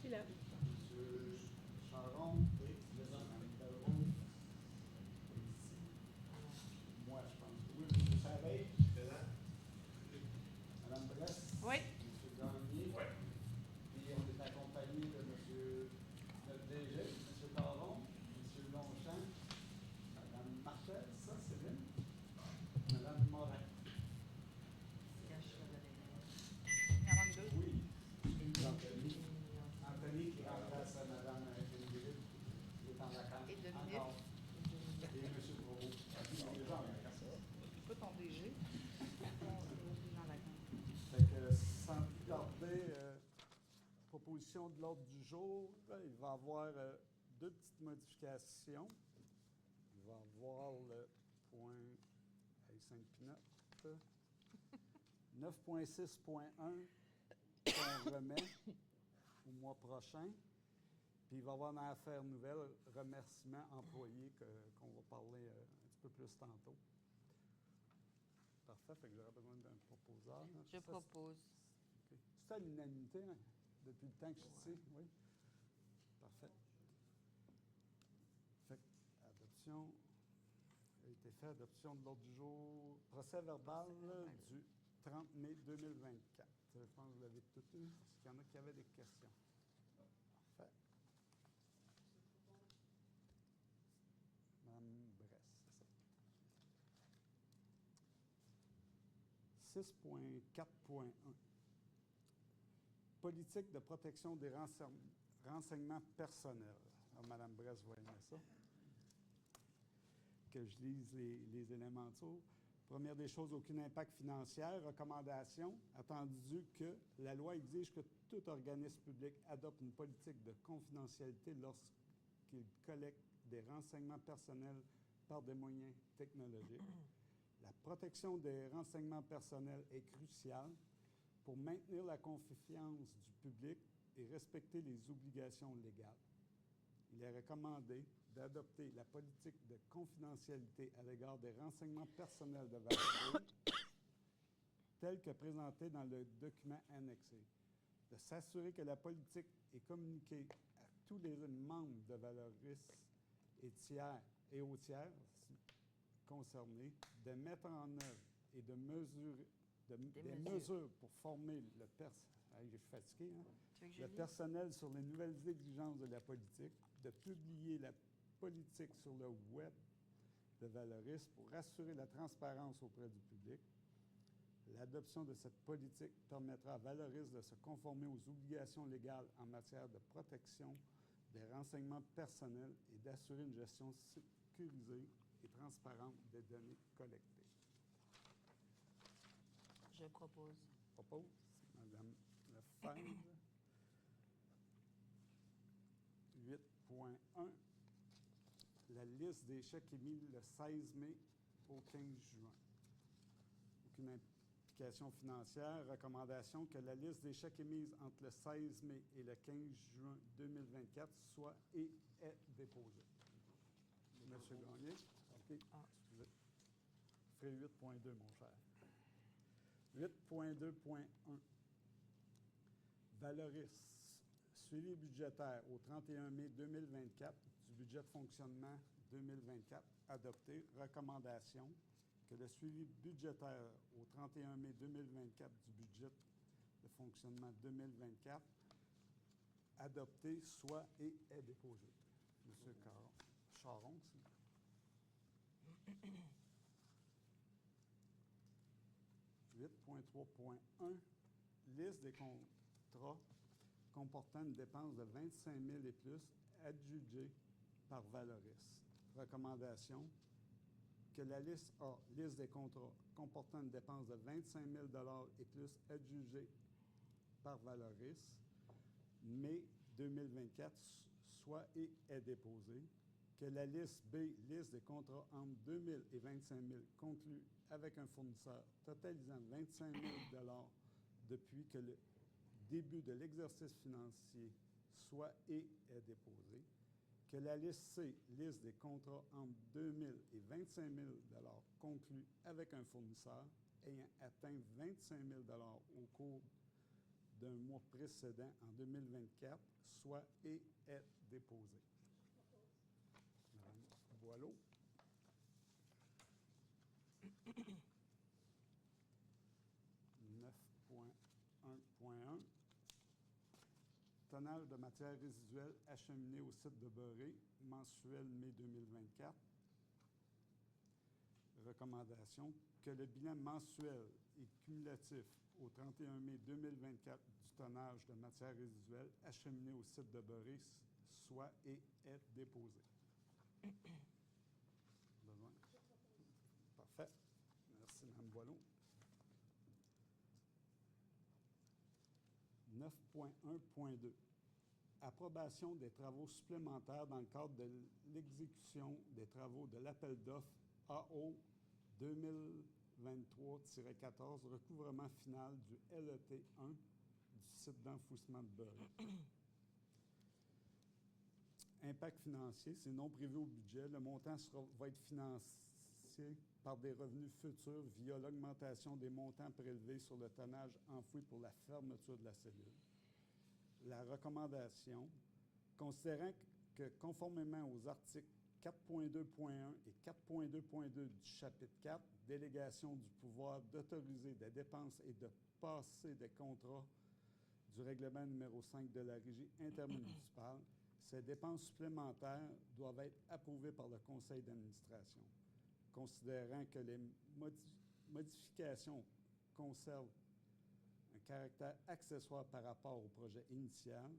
suis là. M. Charon et Mme Belrose. Ici. Moi, je pense que oui. M. Savage. Mme Bresse. Oui. M. Gagné. Oui. Et on est accompagné de M. notre DG, M. Caron, M. Longchamp, Mme Martel, ça, Céline, Mme Morin. Il y en manque deux. Oui. Anthony. Anthony qui remplace Mme Ingrid, qui est en vacances. Et Dominique. Encore. Et M. Provost. Les gens, Pas ton DG. Dans la camp. fait que sans plus tarder, proposition de l'ordre du jour, il va y avoir deux petites modifications. Il va y avoir le point 5 pinottes. 9.6.1 qu'on remet au mois prochain. Puis il va y avoir dans l'affaire nouvelle remerciements employés qu'on va parler un petit peu plus tantôt. Parfait, fait que j'aurais besoin d'un proposeur. Là. Je propose. Okay. C'est à l'unanimité, hein, depuis le temps que je suis ici? Oui. Parfait. Fait que, adoption a été fait, adoption de l'ordre du jour, procès verbal du 30 mai 2024. Je pense que vous l'avez tout eu. Est-ce qu'il y en a qui avaient des questions? Parfait. Mme Bresse, c'est ça. 6.4.1. Politique de protection des renseignements personnels. Alors, Mme Bresse, vous voyez ça? Que je lise les éléments dessous. Première des choses, aucun impact financier. Recommandation, attendu que la loi exige que tout organisme public adopte une politique de confidentialité lorsqu'il collecte des renseignements personnels par des moyens technologiques. La protection des renseignements personnels est cruciale pour maintenir la confiance du public et respecter les obligations légales. Il est recommandé d'adopter la politique de confidentialité à l'égard des renseignements personnels de Valoris telle que présentée dans le document annexé, de s'assurer que la politique est communiquée à tous les membres de Valoris et aux tiers concernés, de mettre en œuvre et de mesurer des mesures pour former le personnel. Je suis fatigué, hein? Le personnel sur les nouvelles exigences de la politique, de publier la politique sur le web de Valoris pour assurer la transparence auprès du public. L'adoption de cette politique permettra à Valoris de se conformer aux obligations légales en matière de protection des renseignements personnels et d'assurer une gestion sécurisée et transparente des données collectées. Je propose. Propose, Mme Lefebvre. 8.1. La liste des chèques émis le 16 mai au 15 juin. Aucune implication financière. Recommandation que la liste des chèques émis entre le 16 mai et le 15 juin 2024 soit et est déposée. Monsieur Gagné. OK. Excusez. Je ferai 8.2, mon cher. 8.2.1. Valoris. Suivi budgétaire au 31 mai 2024 du budget de fonctionnement 2024 adopté. Recommandation que le suivi budgétaire au 31 mai 2024 du budget de fonctionnement 2024 adopté soit et est déposé. Monsieur Charon, s'il vous plaît. 8.3.1. Liste des contrats comportant une dépense de 25 000 et plus adjugée par Valoris. Recommandation que la liste A, liste des contrats comportant une dépense de 25 000 et plus adjugée par Valoris, mai 2024, soit et est déposée. Que la liste B, liste des contrats entre 2 000 et 25 000 conclus avec un fournisseur totalisant 25 000 depuis que le début de l'exercice financier soit et est déposé. Que la liste C, liste des contrats entre 2 000 et 25 000 conclus avec un fournisseur ayant atteint 25 000 au cours d'un mois précédent en 2024, soit et est déposé. Madame Boileau. 9.1.1. Tonnage de matières résiduelles acheminées au site de Beurré, mensuel mai 2024. Recommandation que le bilan mensuel et cumulatif au 31 mai 2024 du tonnage de matières résiduelles acheminées au site de Beurré soit et est déposé. Besoin? Parfait. Merci, Mme Boileau. 9.1.2. Approbation des travaux supplémentaires dans le cadre de l'exécution des travaux de l'appel d'offres AO 2023-14, recouvrement final du LET 1 du site d'enfouissement de Beurré. Impact financier, c'est non prévu au budget. Le montant va être financé par des revenus futurs via l'augmentation des montants prélevés sur le tonnage enfoui pour la fermeture de la cellule. La recommandation, considérant que conformément aux articles 4.2.1 et 4.2.2 du chapitre 4, délégation du pouvoir d'autoriser des dépenses et de passer des contrats du règlement numéro 5 de la Régie intermunicipale, ces dépenses supplémentaires doivent être approuvées par le conseil d'administration. Considérant que les modifications conservent un caractère accessoire par rapport au projet initial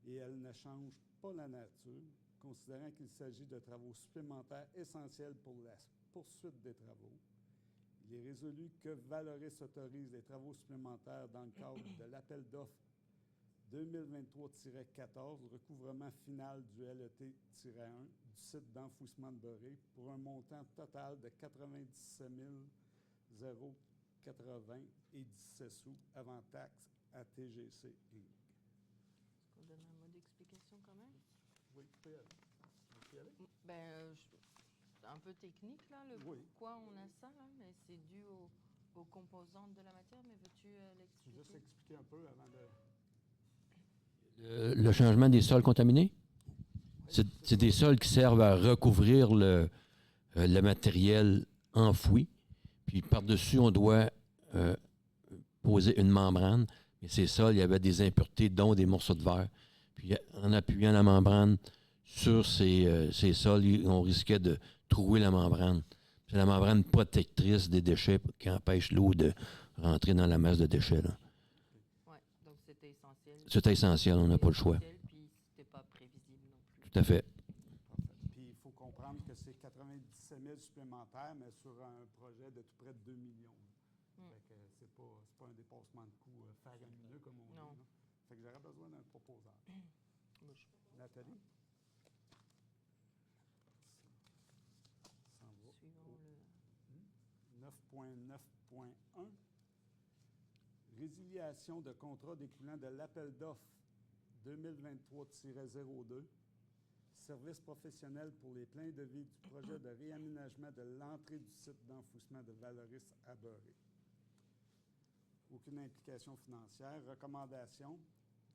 et elles ne changent pas la nature, considérant qu'il s'agit de travaux supplémentaires essentiels pour la poursuite des travaux, il est résolu que Valoris autorise les travaux supplémentaires dans le cadre de l'appel d'offres 2023-14, recouvrement final du LET-1 du site d'enfouissement de Beurré pour un montant total de 97 080 et 17 sous avant taxe à TGC Inc. Est-ce qu'on donne un mot d'explication quand même? Oui, tu peux y aller. Tu peux y aller? C'est un peu technique, là, Oui. pourquoi on a ça, là, mais c'est dû aux composantes de la matière, mais veux-tu l'expliquer? Juste expliquer un peu avant de... Le changement des sols contaminés? C'est des sols qui servent à recouvrir le matériel enfoui. Puis par-dessus, on doit poser une membrane. Mais ces sols, il y avait des impuretés, dont des morceaux de verre. Puis en appuyant la membrane sur ces sols, on risquait de trouer la membrane. C'est la membrane protectrice des déchets qui empêche l'eau de rentrer dans la masse de déchets, là. Oui, donc c'était essentiel. C'était essentiel, on n'a pas le choix. Puis c'était pas prévisible non plus. Tout à fait. Parfait. Puis il faut comprendre que c'est 97 000 supplémentaires, mais sur un projet de tout près de 2 millions. Fait que c'est pas un dépassement de coût faramineux, comme on Non. dit. Là. Fait que j'aurais besoin d'un proposeur. Nathalie? Ça va. Suivant le... 9.9.1. Résiliation de contrat découlant de l'appel d'offres 2023-02. Service professionnel pour les pleins de vie du projet de réaménagement de l'entrée du site d'enfouissement de Valoris à Beurré. Aucune implication financière. Recommandation.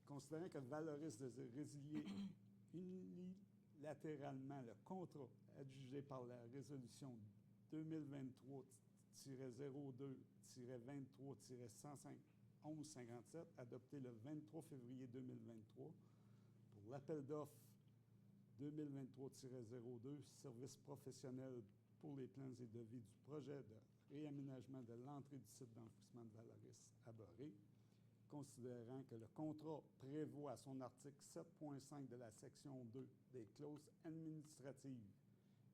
Considérant que Valoris désire résilier unilatéralement le contrat adjugé par la résolution 2023-02-23-1157 adoptée le 23 février 2023 pour l'appel d'offres 2023-02, service professionnel pour les plans et devis du projet de réaménagement de l'entrée du site d'enfouissement de Valoris à Beurré, considérant que le contrat prévoit à son article 7.5 de la section 2 des clauses administratives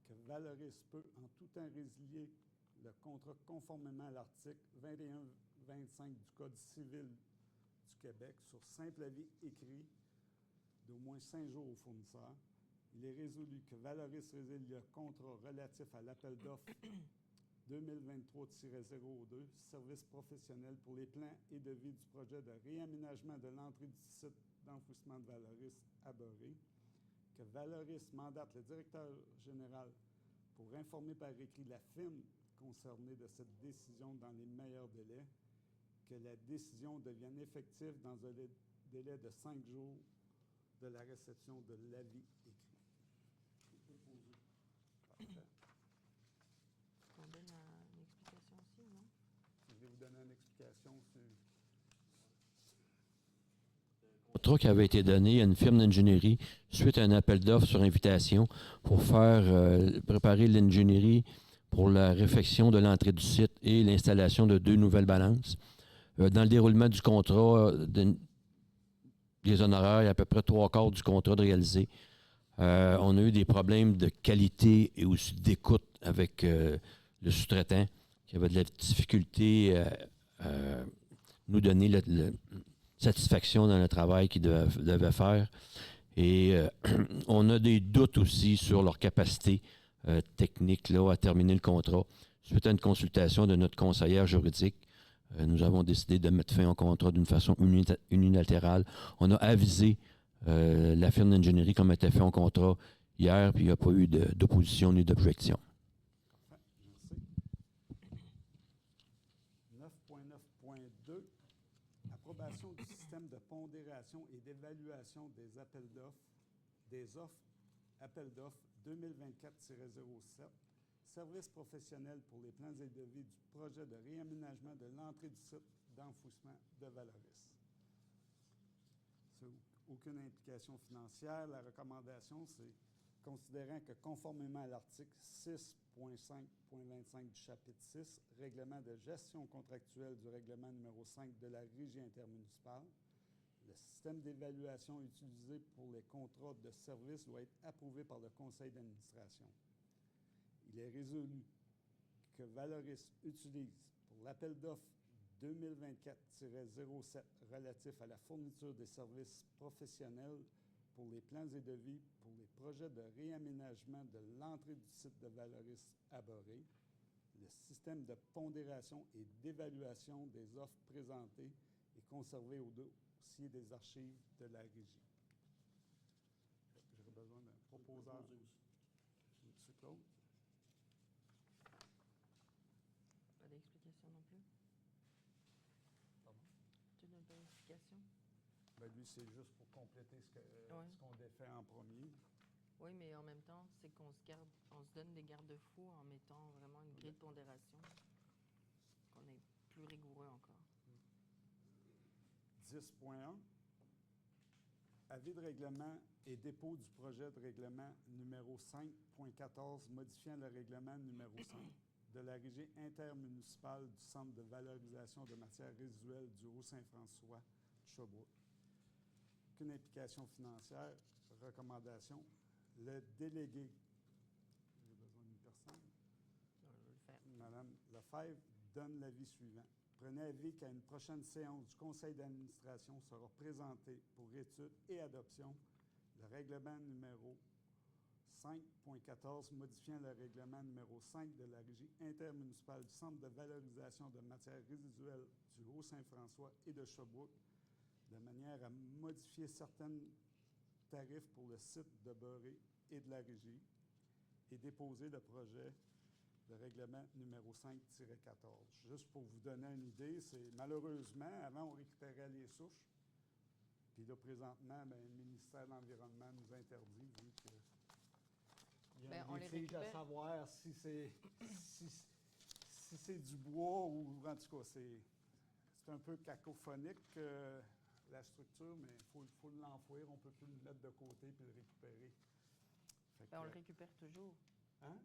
que Valoris peut en tout temps résilier le contrat conformément à l'article 21-25 du Code civil du Québec sur simple avis écrit d'au moins 5 jours au fournisseur. Il est résolu que Valoris résilie le contrat relatif à l'appel d'offres 2023-02, service professionnel pour les plans et devis du projet de réaménagement de l'entrée du site d'enfouissement de Valoris à Beurré, que Valoris mandate le directeur général pour informer par écrit la firme concernée de cette décision dans les meilleurs délais, que la décision devienne effective dans un délai de 5 jours de la réception de l'avis écrit. Parfait. On donne une explication aussi, non? Je vais vous donner une explication sur... Contrat qui avait été donné à une firme d'ingénierie suite à un appel d'offres sur invitation pour préparer l'ingénierie pour la réfection de l'entrée du site et l'installation de 2 nouvelles balances. Dans le déroulement du contrat, des honoraires, il y a à peu près 3/4 du contrat de réalisé. On a eu des problèmes de qualité et aussi d'écoute avec le sous-traitant qui avait de la difficulté à nous donner la satisfaction dans le travail qu'il devait faire. Et on a des doutes aussi sur leur capacité technique là, à terminer le contrat. Suite à une consultation de notre conseillère juridique, nous avons décidé de mettre fin au contrat d'une façon unilatérale. On a avisé la firme d'ingénierie comme était fait au contrat hier, puis il n'y a pas eu d'opposition ni d'objection. Parfait, merci. 9.9.2, approbation du système de pondération et d'évaluation des appels d'offres, appels d'offres 2024-07, services professionnels pour les plans et devis du projet de réaménagement de l'entrée du site d'enfouissement de Valoris. Aucune implication financière. La recommandation, c'est considérant que conformément à l'article 6.5.25 du chapitre 6, règlement de gestion contractuelle du règlement numéro 5 de la Régie intermunicipale, le système d'évaluation utilisé pour les contrats de service doit être approuvé par le conseil d'administration. Il est résolu que Valoris utilise pour l'appel d'offres 2024-07 relatif à la fourniture des services professionnels pour les plans et devis pour les projets de réaménagement de l'entrée du site de Valoris à Boré, le système de pondération et d'évaluation des offres présentées et conservé au dossier des archives de la Régie. J'aurais besoin d'un proposeur. M. Claude. Pas d'explication non plus? Tu donnes pas d'explication? Ben lui, c'est juste pour compléter ce qu'on défait en premier. Oui, mais en même temps, c'est qu'on se donne des garde-fous en mettant vraiment une grille de pondération, qu'on est plus rigoureux encore. 10.1. Avis de règlement et dépôt du projet de règlement numéro 5.14 modifiant le règlement numéro 5 de la Régie intermunicipale du Centre de valorisation de matières résiduelles du Haut-Saint-François, Sherbrooke. Aucune implication financière. Recommandation. Le délégué, j'ai besoin d'une personne. Non, je vais le faire. Madame Lefebvre donne l'avis suivant. Prenez avis qu'à une prochaine séance du conseil d'administration sera présenté pour étude et adoption le règlement numéro 5.14 modifiant le règlement numéro 5 de la Régie intermunicipale du Centre de valorisation de matières résiduelles du Haut-Saint-François et de Sherbrooke de manière à modifier certains tarifs pour le site de Boré et de la Régie et déposer le projet de règlement numéro 5-14. Juste pour vous donner une idée, c'est malheureusement, avant on récupérait les souches, puis là présentement, bien, le ministère de l'Environnement nous interdit vu que il y a On des les tiges à récupère. savoir si c'est du bois ou en tout cas c'est un peu cacophonique la structure, mais il faut l'enfouir, on ne peut plus le mettre de côté puis le récupérer. On le récupère toujours. Hein?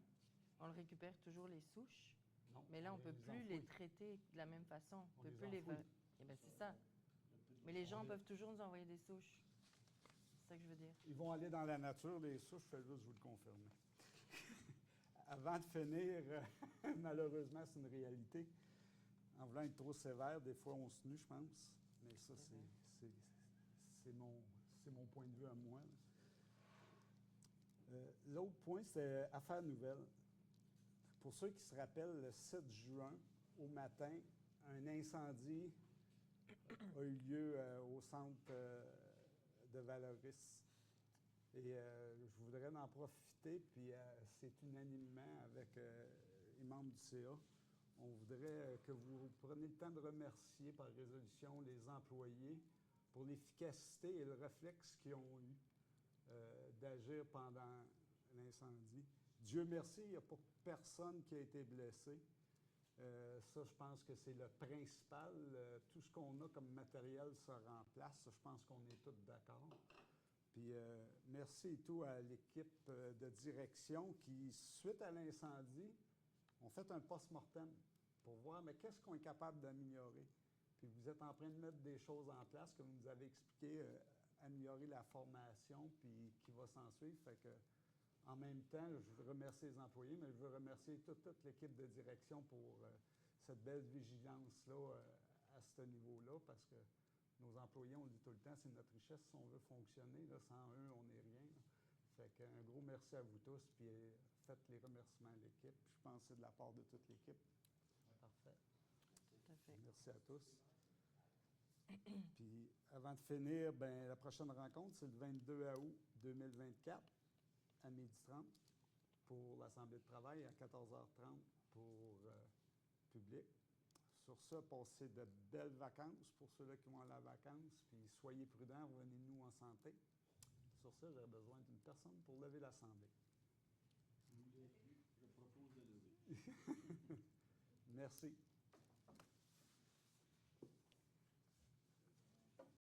On le récupère toujours les souches, Non, mais là, on ne peut plus les enfouit. traiter de la même façon. On On peut les plus les enfouit. Eh bien, c'est ça. Mais les gens peuvent toujours nous envoyer des souches. C'est ça que je veux dire. Ils vont aller dans la nature, les souches, je fais juste vous le confirmer. Avant de finir, malheureusement, c'est une réalité. En voulant être trop sévère, des fois, on se nue, je pense. Mais ça, c'est mon point de vue à moi. L'autre point, c'est affaire nouvelle. Pour ceux qui se rappellent, le 7 juin, au matin, un incendie a eu lieu au centre de Valoris. Et je voudrais en profiter, puis c'est unanimement avec les membres du CA, On voudrait que vous preniez le temps de remercier par résolution les employés pour l'efficacité et le réflexe qu'ils ont eu d'agir pendant l'incendie. Dieu merci, il n'y a pas personne qui a été blessé. Ça, je pense que c'est le principal. Tout ce qu'on a comme matériel se remplace. Je pense qu'on est tous d'accord. Puis merci et tout à l'équipe de direction qui, suite à l'incendie, ont fait un post-mortem pour voir, mais qu'est-ce qu'on est capable d'améliorer. Puis vous êtes en train de mettre des choses en place, comme vous nous avez expliqué, améliorer la formation, puis qui va s'en suivre. Fait que, en même temps, je veux remercier les employés, mais je veux remercier toute l'équipe de direction pour cette belle vigilance-là à ce niveau-là, parce que nos employés, on le dit tout le temps, c'est notre richesse si on veut fonctionner. Là, sans eux, on n'est rien. Là. Fait qu'un gros merci à vous tous, puis faites les remerciements à l'équipe. Je pense que c'est de la part de toute l'équipe. Parfait. Tout à fait. Merci à tous. Puis avant de finir, ben, la prochaine rencontre, c'est le 22 août 2024 à 12h30 pour l'Assemblée de travail, à 14h30 pour public. Sur ça, passez de belles vacances pour ceux-là qui vont aller en vacances, puis soyez prudents, revenez-nous en santé. Sur ça, j'aurais besoin d'une personne pour lever l'Assemblée. Je propose de lever. Merci.